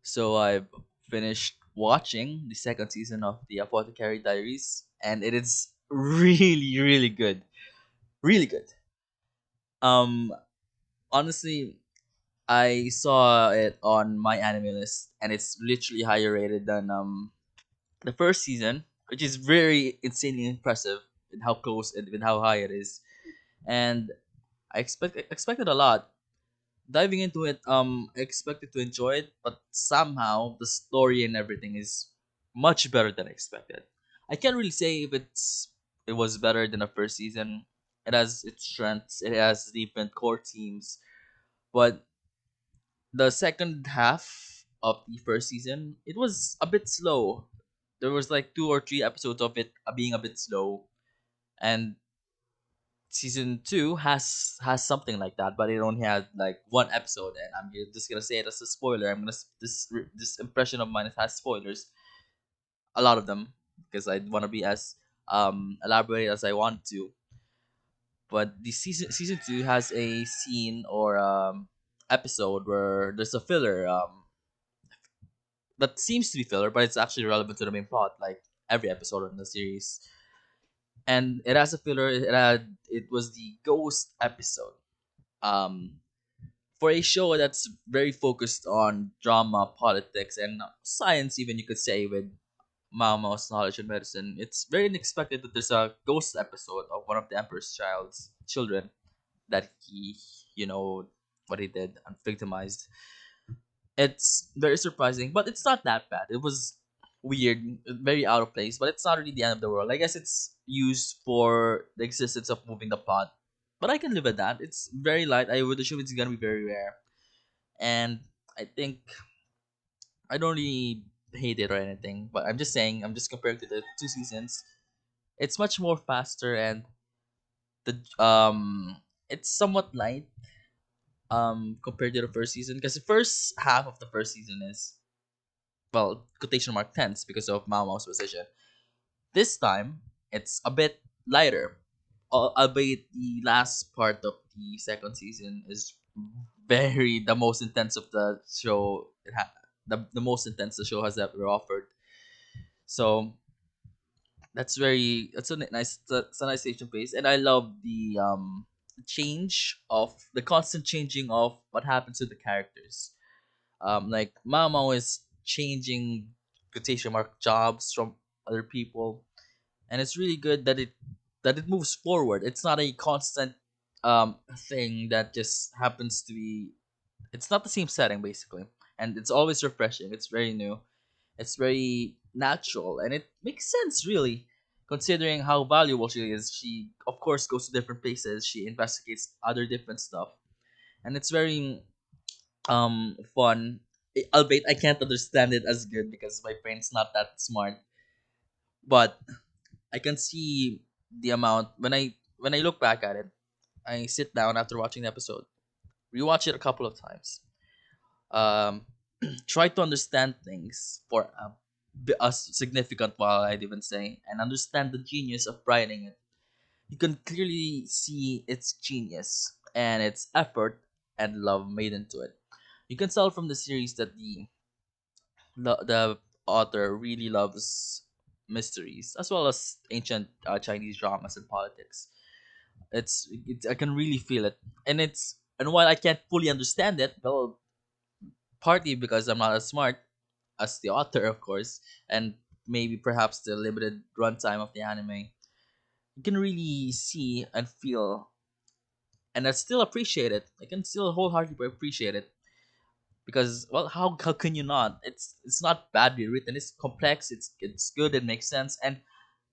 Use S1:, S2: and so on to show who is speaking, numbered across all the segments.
S1: So I've finished watching the second season of the Apothecary Diaries, and it is really, really good. Really good. Um, Honestly, I saw it on my anime list, and it's literally higher rated than the first season, which is very insanely impressive with how close and with how high it is. And I expected a lot. Diving into it, I expected to enjoy it, but somehow the story and everything is much better than I expected. I can't really say if it was better than the first season. It has its strengths. It has different core teams, but the second half of the first season, it was a bit slow. There was like 2 or 3 episodes of it being a bit slow, and season two has something like that, but it only had like 1 episode, and just gonna say it as a spoiler. This impression of mine, it has spoilers, a lot of them, because I want to be as elaborate as I want to. But the season two has a scene or episode where there's a filler that seems to be filler, but it's actually relevant to the main plot, like every episode in the series. And it has a filler. It was the ghost episode. Um, for a show that's very focused on drama, politics, and science, even you could say, with Maomao's knowledge in medicine, it's very unexpected that there's a ghost episode of one of the Emperor's child's children that he, you know, what he did and victimized. It's very surprising, but it's not that bad. It was weird, very out of place, but it's not really the end of the world. I guess it's used for the existence of moving the plot, but I can live with that. It's very light. I would assume it's gonna be very rare, and I think I don't really hate it or anything. But I'm just saying, I'm just comparing to the 2 seasons. It's much more faster, and the it's somewhat light compared to the first season, because the first half of the first season is, well, quotation mark tense because of Mao Mao's position. This time, it's a bit lighter, albeit the last part of the second season is very the most intense of the show. The most intense the show has ever offered. So that's a nice change of pace, and I love the change of the constant changing of what happens to the characters. Like Mamo is changing quotation mark jobs from other people, and it's really good that it moves forward. It's not a constant thing that just happens to be. It's not the same setting basically, and it's always refreshing. It's very new. It's very natural, and it makes sense really, considering how valuable she is. She of course goes to different places. She investigates other different stuff, and it's very fun. Albeit I can't understand it as good because my brain's not that smart, but I can see the amount when I look back at it. I sit down after watching the episode, rewatch it a couple of times, um, try to understand things for a significant while, I'd even say, and understand the genius of writing it. You can clearly see its genius and its effort and love made into it. You can tell from the series that the author really loves mysteries as well as ancient Chinese dramas and politics. I can really feel it, and while I can't fully understand it, well, partly because I'm not as smart as the author, of course, and maybe perhaps the limited runtime of the anime, you can really see and feel, and I still appreciate it. I can still wholeheartedly appreciate it because, well, how can you not? It's not badly written. It's complex. It's good. It makes sense. And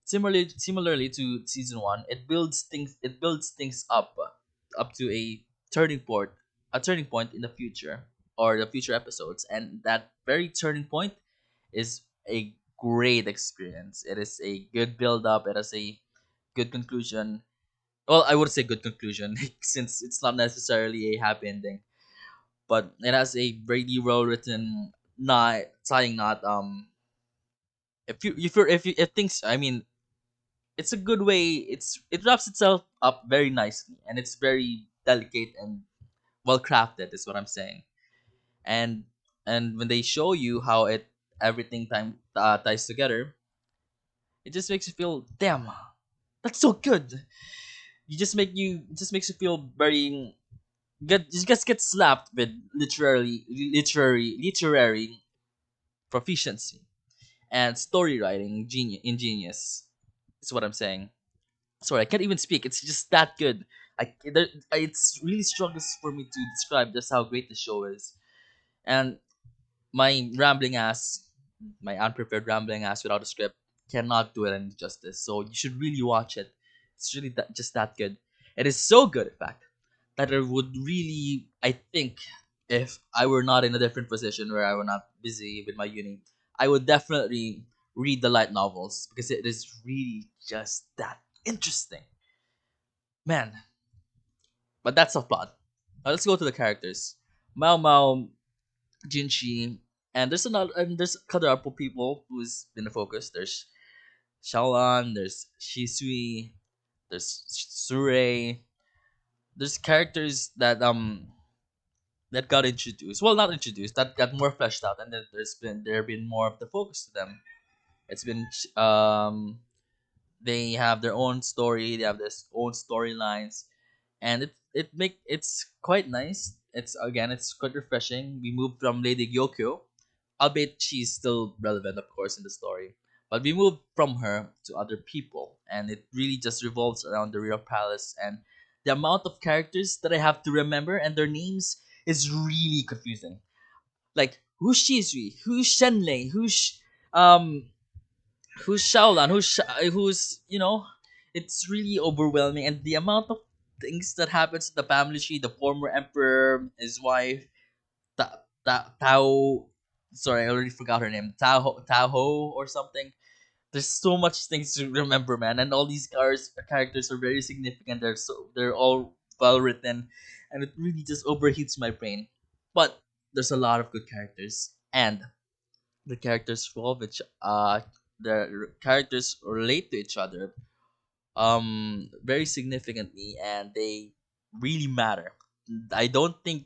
S1: similarly to season one, it builds things up to a turning point in the future or the future episodes, and that very turning point is a great experience. It is a good build up. It is a good conclusion. Well, I would say good conclusion since it's not necessarily a happy ending, but it has a really well written knot tying knot. If things, I mean, it's a good way. It wraps itself up very nicely, and it's very delicate and well crafted. Is what I'm saying. And And when they show you how it everything ties together, it just makes you feel, damn, that's so good. It just makes you feel very you just get slapped with literary proficiency and story writing ingenious. Is what I'm saying. Sorry, I can't even speak. It's just that good. It's really struggles for me to describe just how great the show is. And my rambling ass, my unprepared rambling ass without a script cannot do it any justice. So you should really watch it. It's really just that good. It is so good, in fact, that I would really, I think, if I were not in a different position where I were not busy with my uni, I would definitely read the light novels because it is really just that interesting. Man, but that's a plot. Now let's go to the characters. Mao, Jinshi, and there's other couple people who's been the focus. There's Shaolan, there's Shisui, there's Sure. There's characters that got introduced. Well, not introduced. That got more fleshed out, and then there have been more of the focus to them. It's been they have their own story. They have their own storylines, and it's quite nice. It's quite refreshing. We moved from Lady Gyokyo, albeit she's still relevant, of course, in the story. But we moved from her to other people, and it really just revolves around the real palace. And the amount of characters that I have to remember and their names is really confusing. Like who's Shisui, who's Shenlei, um who's Shaolan, who's it's really overwhelming, and the amount of things that happens in the family tree, the former emperor, his wife, Tao. Sorry, I already forgot her name. Taho or something. There's so much things to remember, man, and all these characters are very significant. They're all well written, and it really just overheats my brain. But there's a lot of good characters, and the characters evolve the characters relate to each other very significantly, and they really matter. I don't think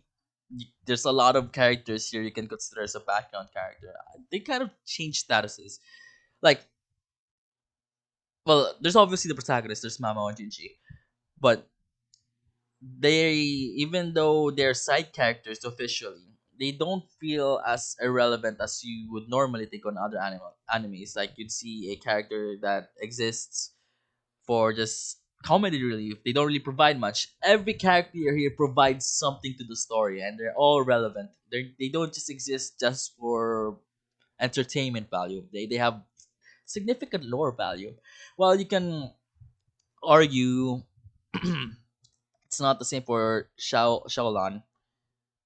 S1: there's a lot of characters here you can consider as a background character. They kind of change statuses. Like, well, there's obviously the protagonist. There's Mama and Jinshi, but they, even though they're side characters officially, they don't feel as irrelevant as you would normally think on other animes. Like you'd see a character that exists for just comedy relief. They don't really provide much. Every character here provides something to the story, and they're all relevant. They don't just exist just for entertainment value. They have significant lore value. Well, you can argue it's not the same for Shaolan,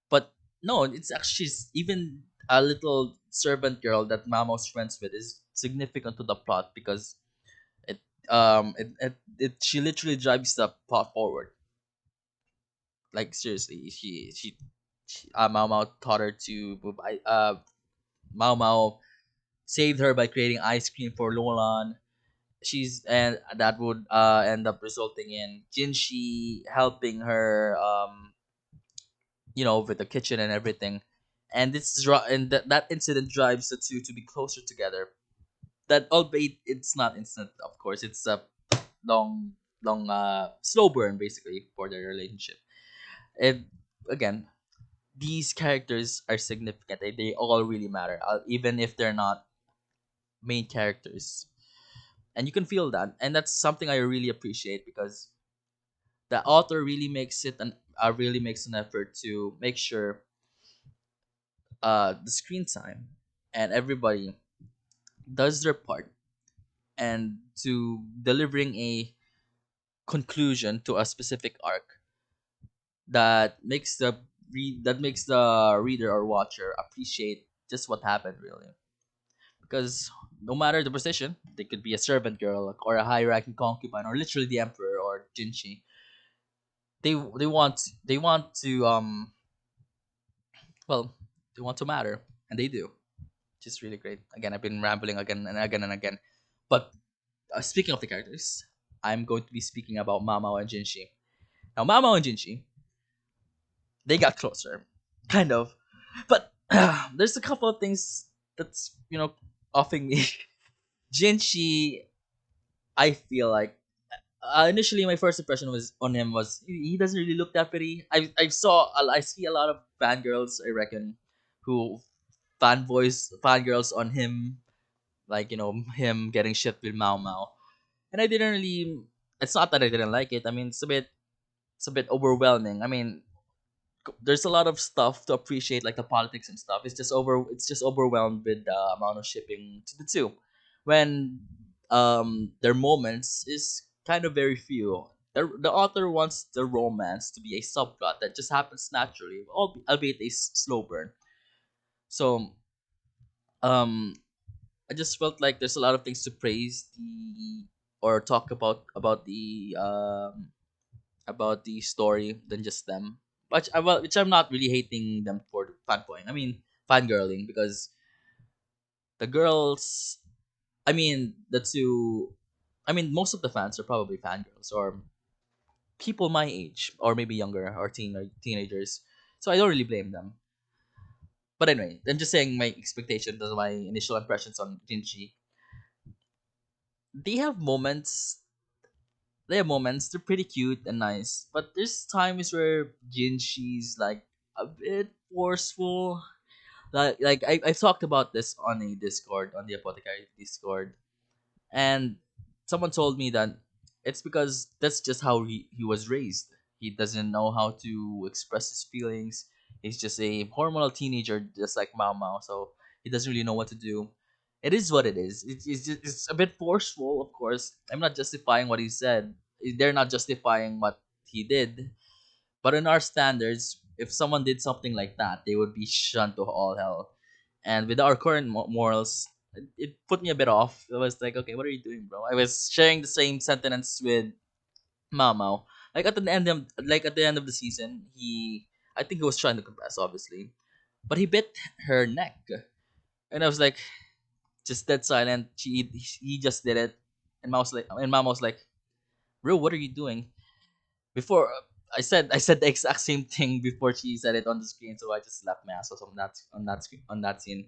S1: but no, it's actually even a little servant girl that Mamo's friends with is significant to the plot because it she literally drives the plot forward. Like seriously, Mao Mao taught her to Mao Mao saved her by creating ice cream for Lolan. She's and that would end up resulting in Jinshi helping her with the kitchen and everything. And that incident drives the two to be closer together. That albeit it's not instant, of course, it's a long slow burn basically for their relationship. And again, these characters are significant. They all really matter, even if they're not main characters. And you can feel that, and that's something I really appreciate because the author really makes it and really makes an effort to make sure the screen time and everybody does their part and to delivering a conclusion to a specific arc that makes the reader or watcher appreciate just what happened really. Because no matter the position, they could be a servant girl or a high ranking concubine or literally the emperor or Jinshi. They want to well they want to matter, and they do, which is really great. Again, I've been rambling again and again and again, but speaking of the characters, I'm going to be speaking about Mamao and Jinshi. Now, Mamao and Jinshi, they got closer, kind of, but there's a couple of things that's offing me. Jinchi, I feel like initially my first impression was on him was he doesn't really look that pretty. I see a lot of fangirls, I reckon, who fangirls on him, like him getting shit with Mao Mao, and I didn't really. It's not that I didn't like it. I mean, it's a bit overwhelming. I mean, there's a lot of stuff to appreciate, like the politics and stuff. It's just overwhelmed with the amount of shipping to the two, when their moments is kind of very few. The author wants the romance to be a subplot that just happens naturally, albeit a slow burn. So um I just felt like there's a lot of things to praise the or talk about the story than just them. Which I'm not really hating them for fanboying. I mean fangirling, because the girls. I mean the two. I mean most of the fans are probably fangirls or people my age or maybe younger or teenagers. So I don't really blame them. But anyway, I'm just saying my expectations, my initial impressions on Jinchi. They have moments they're pretty cute and nice, but there's times where Jinshi's like a bit forceful. I've talked about this on a Discord, on the Apothecary Discord, and someone told me that it's because that's just how he was raised. He doesn't know how to express his feelings. He's just a hormonal teenager, just like Mao Mao, so he doesn't really know what to do. It is what it is. It's a bit forceful, of course. I'm not justifying what he said. They're not justifying what he did. But in our standards, if someone did something like that, they would be shunned to all hell. And with our current morals, it put me a bit off. I was like, okay, what are you doing, bro? I was sharing the same sentiments with Mamao. Like at the end of the season, I think he was trying to compress, obviously, but he bit her neck, and I was like, just dead silent. He just did it, and Mama was like, bro, what are you doing? Before I said the exact same thing before she said it on the screen, so I just slapped my ass on that scene.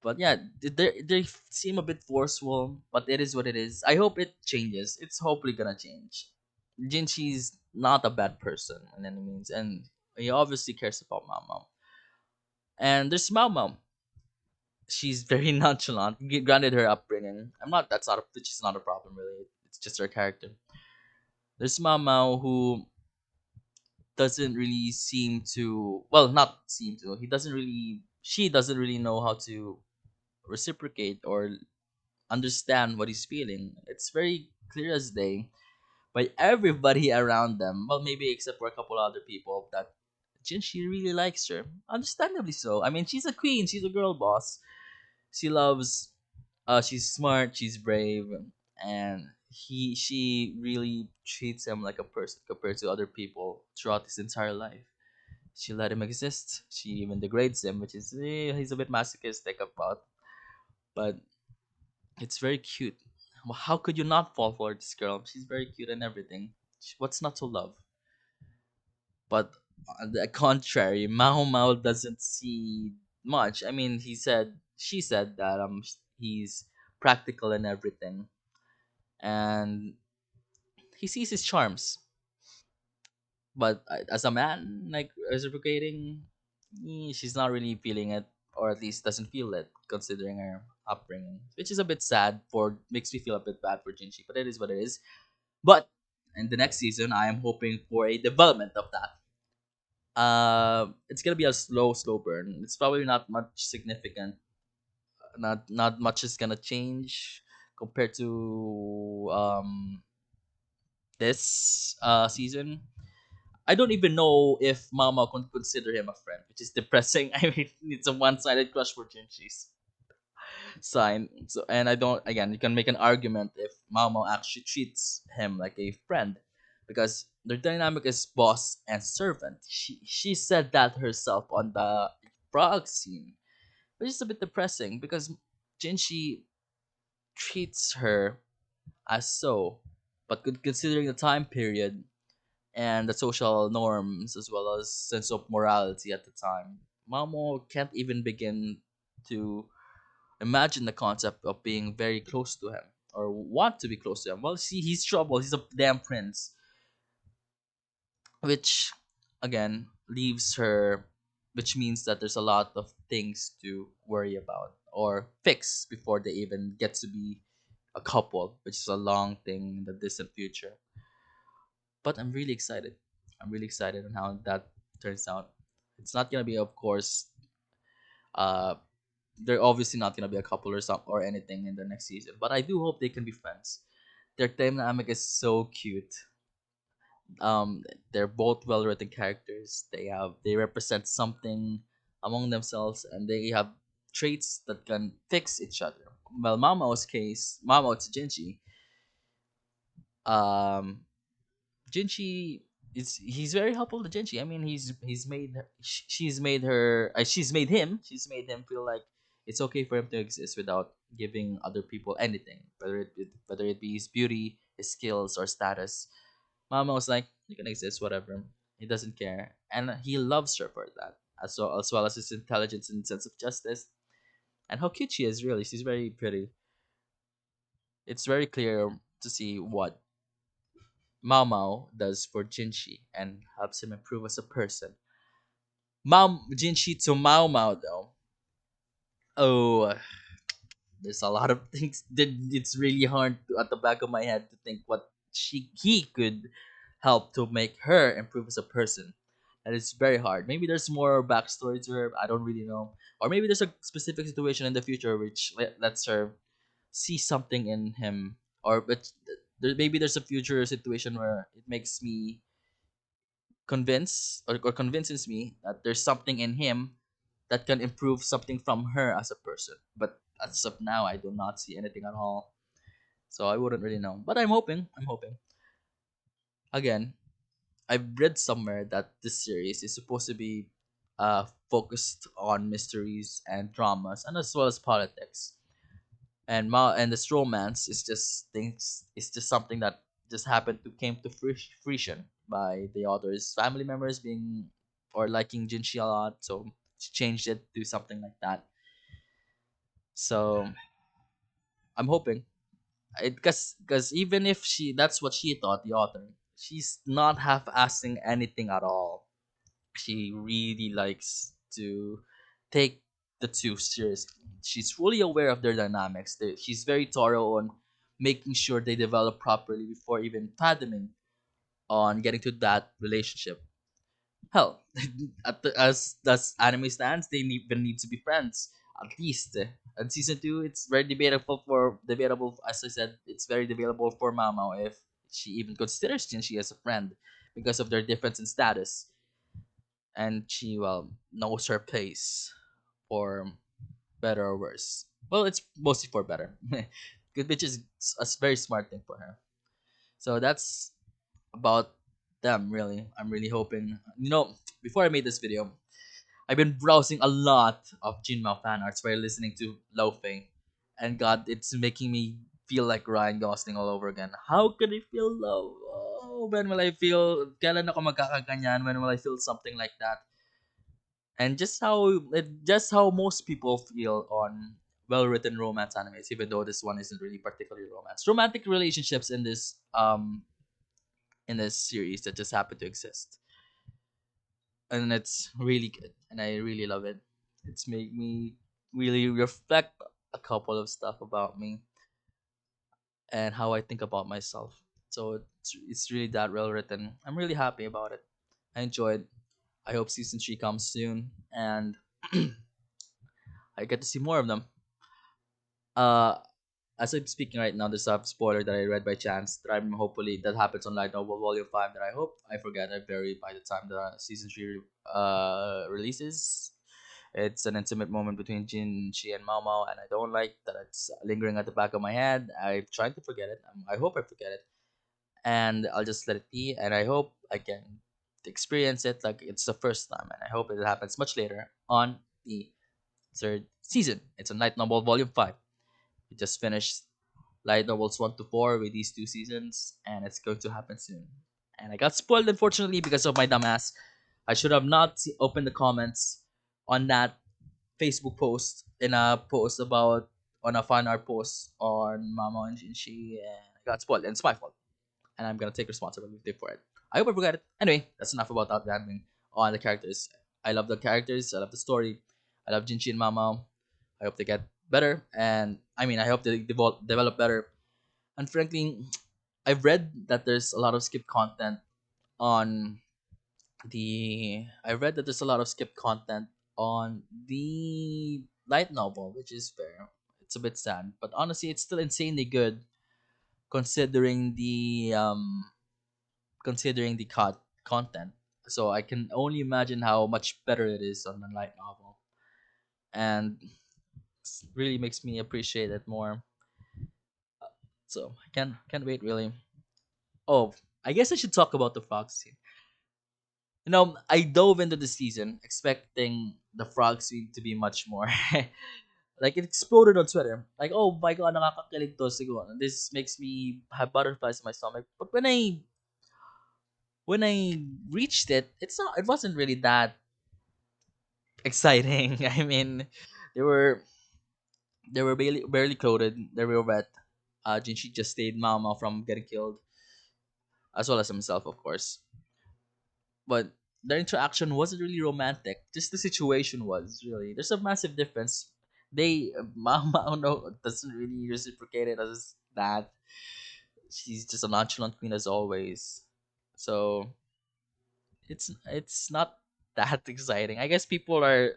S1: But yeah, they seem a bit forceful, but it is what it is. I hope it changes. It's hopefully gonna change. Jinchi's not a bad person in any means, and he obviously cares about Mama. And there's Mama. She's very nonchalant. Granted, her upbringing. Which is not a problem really. It's just her character. There's Mama who doesn't really seem to not seem to he doesn't really she doesn't really know how to reciprocate or understand what he's feeling. It's very clear as day by everybody around them, well maybe except for a couple other people, that Jinshi really likes her, understandably so. I mean, she's a queen, she's a girl boss. She loves she's smart, she's brave, and she really treats him like a person compared to other people throughout his entire life. She let him exist. She even degrades him, which is he's a bit masochistic about, but it's very cute. Well, how could you not fall for this girl? She's very cute and everything. What's not to love? But on the contrary, Mao Mao doesn't see much. I mean, she said that he's practical and everything, and he sees his charms. But as a man, like reciprocating, she's not really feeling it, or at least doesn't feel it, considering her upbringing, which is a bit sad. For Makes me feel a bit bad for Jinchi, but it is what it is. But in the next season, I am hoping for a development of that. It's gonna be a slow burn. It's probably not much significant. Not much is gonna change compared to this season. I don't even know if Mama can consider him a friend, which is depressing. I mean, it's a one-sided crush for Jinshi's sign. So, and I don't. Again, you can make an argument if Mama actually treats him like a friend, because their dynamic is boss and servant. She said that herself on the frog scene, which is a bit depressing because Jinshi treats her as so, but considering the time period and the social norms as well as sense of morality at the time. Mamo can't even begin to imagine the concept of being very close to him or want to be close to him. Well, see, he's trouble. He's a damn prince, which again leaves her, which means that there's a lot of things to worry about or fix before they even get to be a couple, which is a long thing in the distant future. But I'm really excited. I'm really excited on how that turns out. It's not gonna be, of course, uh, they're obviously not gonna be a couple or some or anything in the next season. But I do hope they can be friends. Their dynamic is so cute. Um, they're both well written characters. They represent something among themselves, and they have traits that can fix each other. Well, Mamao's case, Mamao to Jinshi, um, Jinshi is he's very helpful to Jinshi. I mean, he's made she's made her she's made him feel like it's okay for him to exist without giving other people anything, whether it be his beauty, his skills, or status. Mama was like, "You can exist, whatever." He doesn't care, and he loves her for that, as well as his intelligence and sense of justice, and how cute she is. Really, she's very pretty. It's very clear to see what Mao Mao does for Jinshi and helps him improve as a person. Jinshi to Mao Mao though. Oh, there's a lot of things that it's really hard to, at the back of my head to think what he could help to make her improve as a person. And it's very hard. Maybe there's more backstory to her. I don't really know. Or maybe there's a specific situation in the future which lets her see something in him. Or but maybe there's a future situation where it makes me or convinces me that there's something in him that can improve something from her as a person. But as of now, I do not see anything at all. So I wouldn't really know. But I'm hoping. I'm hoping. Again, I've read somewhere that this series is supposed to be focused on mysteries and dramas and as well as politics. And this romance is just things. It's just something that just happened to came to fruition by the author's family members being or liking Jinshi a lot, so she changed it to something like that. So I'm hoping, because even if she that's what she thought, the author, she's not half-assing anything at all. She really likes to take the two seriously. She's fully aware of their dynamics. She's very thorough on making sure they develop properly before even fathoming on getting to that relationship. Hell, as anime stands, they even need to be friends at least. And season two, it's very debatable. As I said, it's very debatable for Mama if she even considers Jinshi as a friend because of their difference in status, and she knows her place for better or worse. Well, it's mostly for better, good, which is a very smart thing for her. So that's about them. Really, I'm really hoping. Before I made this video, I've been browsing a lot of Jinmao fan arts while listening to Loafing, and God, it's making me feel like Ryan Gosling all over again. How can I feel love? Oh, when will I feel? Kailan ako magkakaganyan? When will I feel something like that? And just how most people feel on well-written romance animes, even though this one isn't really particularly romance. Romantic relationships in this series that just happen to exist, and it's really good, and I really love it. It's made me really reflect a couple of stuff about me and how I think about myself. So it's really that well written. I'm really happy about it. I enjoyed. I hope season 3 comes soon, and I get to see more of them. Uh, as I'm speaking right now, there's a spoiler that I read by chance that I'm hopefully that happens on Light Novel Volume 5 that I hope I forget I bury by the time the season 3 releases. It's an intimate moment between Jinshi and Maomao, and I don't like that it's lingering at the back of my head. I'm trying to forget it. I hope I forget it, and I'll just let it be. And I hope I can experience it like it's the first time, and I hope it happens much later on the third season. It's a Night Novel Volume 5. We just finished Light Novels 1 to 4 with these two seasons, and it's going to happen soon. And I got spoiled, unfortunately, because of my dumbass. I should have not opened the comments on that Facebook post, in a post about, on a fan art post on Maomao and Jinshi, and I got spoiled, and it's my fault, and I'm gonna take responsibility for it. I hope I forgot it. Anyway, that's enough about that rambling on the characters. I love the characters. I love the story. I love Jinshi and Maomao. I hope they get better, and I mean, I hope they develop better. And frankly, I've read that there's a lot of skip content on I read that there's a lot of skip content on the light novel, which is fair. It's a bit sad, but honestly, it's still insanely good considering the content. So I can only imagine how much better it is on the light novel, and really makes me appreciate it more. So I can't wait really. Oh, I guess I should talk about the frog scene. I dove into the season expecting the frog scene to be much more. Like, it exploded on Twitter. Like, oh my god, nakakakilig to siguro. This makes me have butterflies in my stomach. But when I reached it, it wasn't really that exciting. I mean, they were they were barely clothed. They were wet. Jinshi just stayed Mama from getting killed, as well as himself, of course. But their interaction wasn't really romantic. Just the situation was really. There's a massive difference. Mama no doesn't really reciprocate it as that. She's just a nonchalant queen as always. So it's not that exciting. I guess people are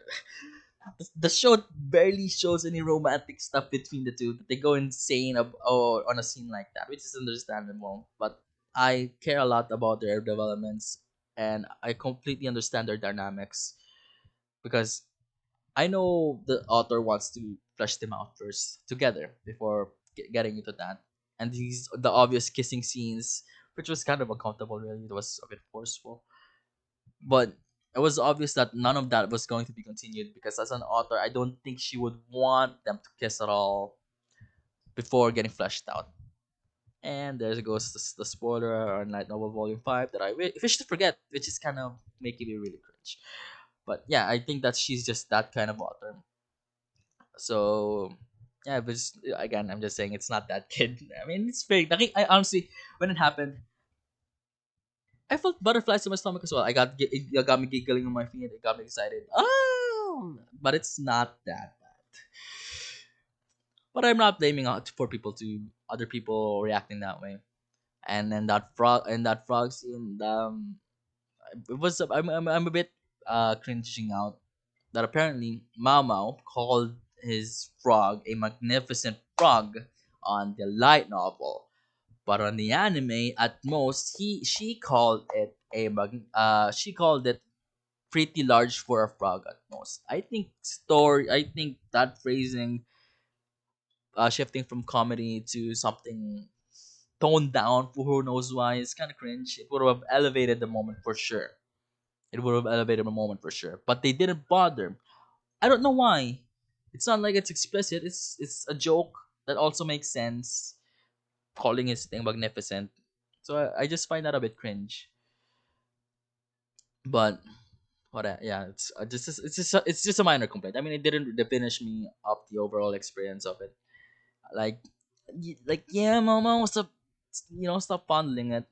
S1: the show barely shows any romantic stuff between the two. They go insane on a scene like that, which is understandable. But I care a lot about their developments, and I completely understand their dynamics because I know the author wants to flesh them out first together before getting into that. And the obvious kissing scenes, which was kind of uncomfortable. Really, it was a bit forceful, but it was obvious that none of that was going to be continued because as an author, I don't think she would want them to kiss at all before getting fleshed out. And there goes the spoiler on Light Novel Volume 5 that I wish to forget, which is kind of making me really cringe. But yeah, I think that she's just that kind of author. So yeah, but again, I'm just saying it's not that kid. I mean, it's fake. I honestly, when it happened, I felt butterflies in my stomach as well. It got me giggling on my feet. It got me excited. Oh, but it's not that bad. But I'm not blaming out for people to other people reacting that way. And then that frog scene, it was I'm a bit cringing out that apparently Mao Mao called his frog a magnificent frog on the light novel. But on the anime, at most, she called it pretty large for a frog at most. I think that phrasing, shifting from comedy to something toned down for who knows why, is kind of cringe. It would have elevated the moment for sure. It would have elevated the moment for sure. But they didn't bother. I don't know why. It's not like it's explicit. It's a joke that also makes sense. Calling his thing magnificent. So I just find that a bit cringe. But yeah, it's just a minor complaint. I mean, it didn't diminish me up the overall experience of it. Like yeah, mama, stop, stop fondling it.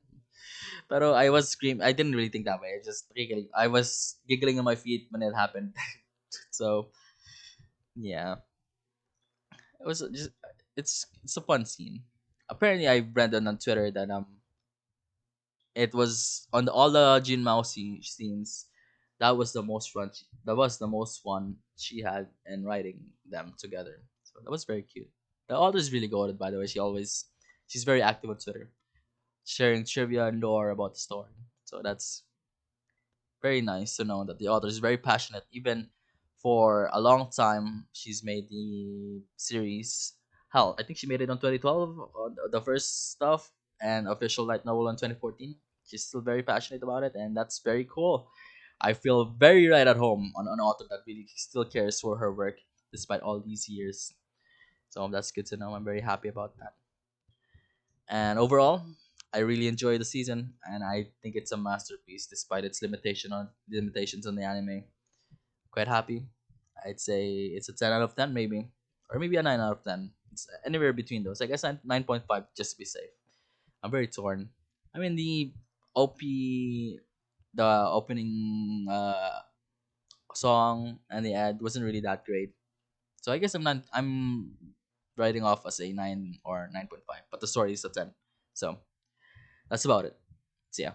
S1: But I was screaming. I didn't really think that way. I was giggling on my feet when it happened. So yeah, it was just it's a fun scene. Apparently, I read on Twitter that it was on all the Jinmao scenes. That was the most fun she had in writing them together. So that was very cute. The author's really good, by the way. She's very active on Twitter, sharing trivia and lore about the story. So that's very nice to know that the author is very passionate. Even for a long time, she's made the series. Hell, I think she made it on 2012, the first stuff, and official light novel on 2014. She's still very passionate about it, and that's very cool. I feel very right at home on an author that really still cares for her work despite all these years. So that's good to know. I'm very happy about that. And overall, I really enjoy the season, and I think it's a masterpiece despite its limitations on the anime. quite happy. I'd say it's a 10 out of 10 maybe, or maybe a 9 out of 10. It's anywhere between those. I guess 9.5 just to be safe. I'm very torn. I mean the OP, the opening song and the ad wasn't really that great. So I guess I'm writing off as a 9 or 9.5, but the story is a 10. So that's about it. So yeah.